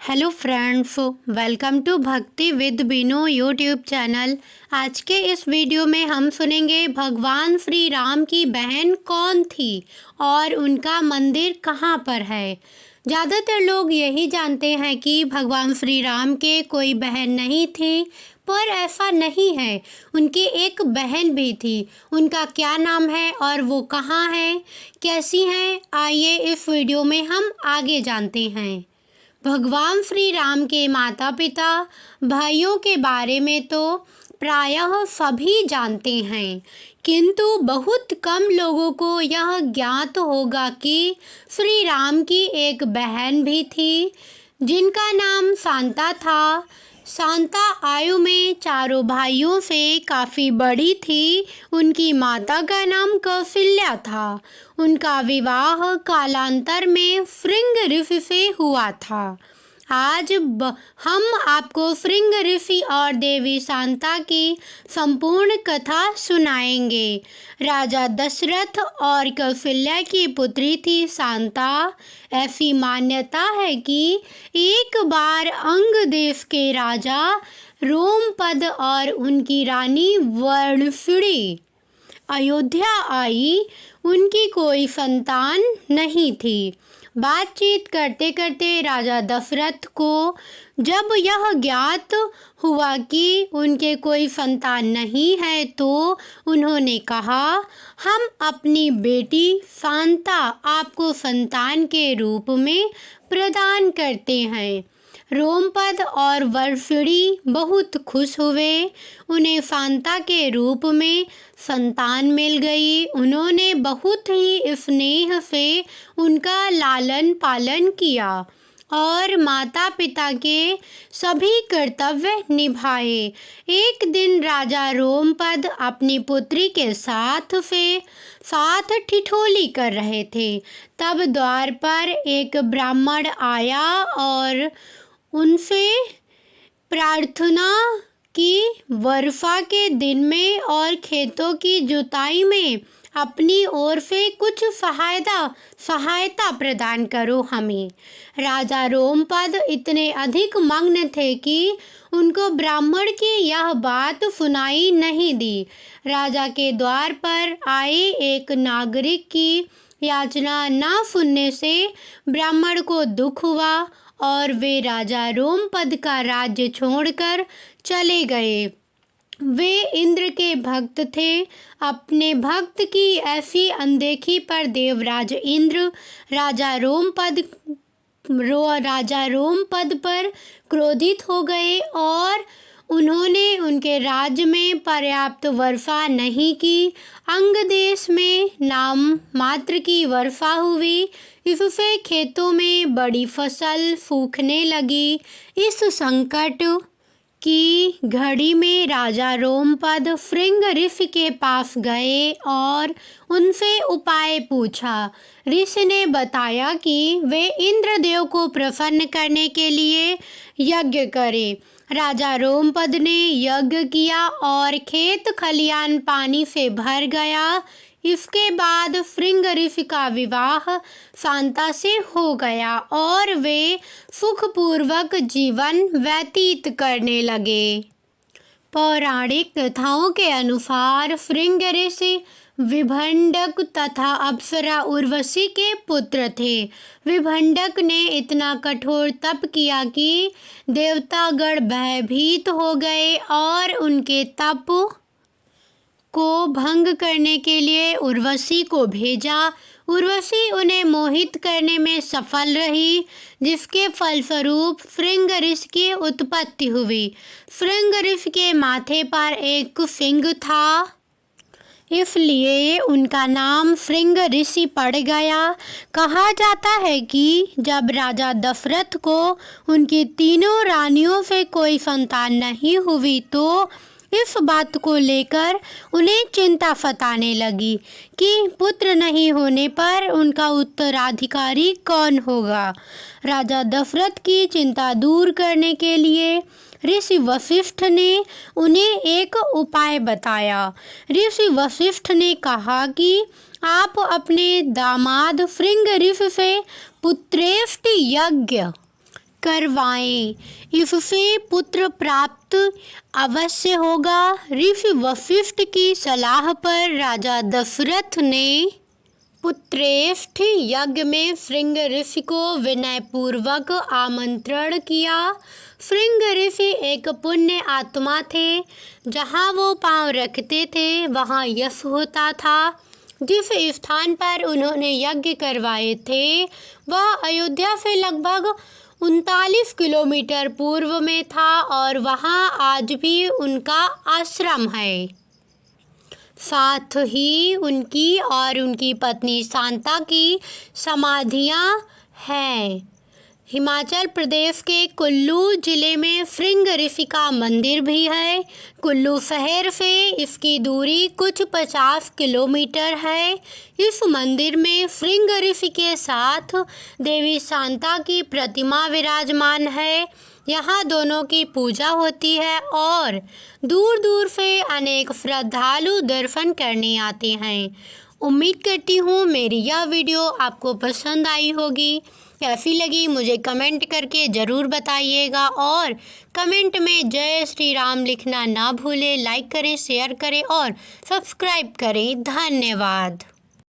Hello friends, welcome to भक्ति with Binu YouTube channel. आज के इस वीडियो में हम सुनेंगे भगवान श्री राम की बहन कौन थी और उनका मंदिर कहाँ पर है। ज़्यादातर लोग यही जानते हैं कि भगवान श्री राम के कोई बहन नहीं थी, पर ऐसा नहीं है। उनकी एक बहन भी थी। उनका क्या नाम है और वो कहाँ है, कैसी हैं, आइए इस वीडियो में हम आगे जानते हैं। भगवान श्री राम के माता पिता भाइयों के बारे में तो प्रायः सभी जानते हैं, किंतु बहुत कम लोगों को यह ज्ञात होगा कि श्री राम की एक बहन भी थी जिनका नाम शांता था। शांता आयु में चारों भाइयों से काफ़ी बड़ी थी। उनकी माता का नाम कौशल्या था। उनका विवाह कालांतर में श्रृंग ऋषि से हुआ था। आज हम आपको श्रृंग ऋषि और देवी शांता की संपूर्ण कथा सुनाएंगे। राजा दशरथ और कौशल्या की पुत्री थी शांता। ऐसी मान्यता है कि एक बार अंग देश के राजा रोमपद और उनकी रानी वर्णफिड़ी अयोध्या आई। उनकी कोई संतान नहीं थी। बातचीत करते करते राजा दशरथ को जब यह ज्ञात हुआ कि उनके कोई संतान नहीं है, तो उन्होंने कहा, हम अपनी बेटी शांता आपको संतान के रूप में प्रदान करते हैं। रोमपद और वर्षिणी बहुत खुश हुए। उन्हें शांता के रूप में संतान मिल गई। उन्होंने बहुत ही स्नेह से उनका लालन पालन किया और माता पिता के सभी कर्तव्य निभाए। एक दिन राजा रोमपद अपनी पुत्री के साथ ठिठोली कर रहे थे। तब द्वार पर एक ब्राह्मण आया और उनसे प्रार्थना की, वर्षा के दिन में और खेतों की जुताई में अपनी ओर से कुछ सहायता प्रदान करो हमें। राजा रोमपद इतने अधिक मग्न थे कि उनको ब्राह्मण की यह बात सुनाई नहीं दी। राजा के द्वार पर आए एक नागरिक की याचना न सुनने से ब्राह्मण को दुख हुआ और वे राजा रोमपद का राज्य छोड़कर चले गए। वे इंद्र के भक्त थे। अपने भक्त की ऐसी अनदेखी पर देवराज इंद्र राजा रोमपद पर क्रोधित हो गए और उन्होंने उनके राज्य में पर्याप्त वर्षा नहीं की। अंग देश में नाम मात्र की वर्षा हुई। इससे खेतों में बड़ी फसल सूखने लगी। इस संकट की घड़ी में राजा रोमपद श्रृंग ऋषि के पास गए और उनसे उपाय पूछा। ऋषि ने बताया कि वे इंद्रदेव को प्रसन्न करने के लिए यज्ञ करें। राजा रोमपद ने यज्ञ किया और खेत खलियान पानी से भर गया। इसके बाद श्रृंग ऋषि का विवाह शांता से हो गया और वे सुखपूर्वक जीवन व्यतीत करने लगे। पौराणिक कथाओं के अनुसार श्रृंग ऋषि विभंडक तथा अप्सरा उर्वशी के पुत्र थे। विभंडक ने इतना कठोर तप किया कि देवतागण भयभीत हो गए और उनके तप को भंग करने के लिए उर्वशी को भेजा। उर्वशी उन्हें मोहित करने में सफल रही, जिसके फलस्वरूप श्रृंग ऋषि की उत्पत्ति हुई। श्रृंग ऋषि के माथे पर एक सिंह था, इसलिए उनका नाम श्रृंग ऋषि पड़ गया। कहा जाता है कि जब राजा दशरथ को उनकी तीनों रानियों से कोई संतान नहीं हुई, तो इस बात को लेकर उन्हें चिंता सताने लगी कि पुत्र नहीं होने पर उनका उत्तराधिकारी कौन होगा। राजा दशरथ की चिंता दूर करने के लिए ऋषि वशिष्ठ ने उन्हें एक उपाय बताया। ऋषि वशिष्ठ ने कहा कि आप अपने दामाद श्रृंग ऋषि से पुत्रेष्टि यज्ञ करवाएं। इससे पुत्र प्राप्त अवश्य होगा। ऋषि वशिष्ठ की सलाह पर राजा दशरथ ने पुत्रेष्ठ यज्ञ में श्रृंग ऋषि को विनयपूर्वक आमंत्रण किया। श्रृंग ऋषि एक पुण्य आत्मा थे। जहाँ वो पांव रखते थे वहाँ यश होता था। जिस स्थान पर उन्होंने यज्ञ करवाए थे वह अयोध्या से लगभग 39 किलोमीटर पूर्व में था और वहाँ आज भी उनका आश्रम है। साथ ही उनकी और उनकी पत्नी शांता की समाधियां हैं। हिमाचल प्रदेश के कुल्लू जिले में श्रृंग ऋषि का मंदिर भी है। कुल्लू शहर से इसकी दूरी कुछ 50 किलोमीटर है। इस मंदिर में श्रृंग ऋषि के साथ देवी शांता की प्रतिमा विराजमान है। यहाँ दोनों की पूजा होती है और दूर दूर से अनेक श्रद्धालु दर्शन करने आते हैं। उम्मीद करती हूँ मेरी यह वीडियो आपको पसंद आई होगी। कैसी लगी मुझे कमेंट करके ज़रूर बताइएगा और कमेंट में जय श्री राम लिखना ना भूलें। लाइक करें, शेयर करें और सब्सक्राइब करें। धन्यवाद।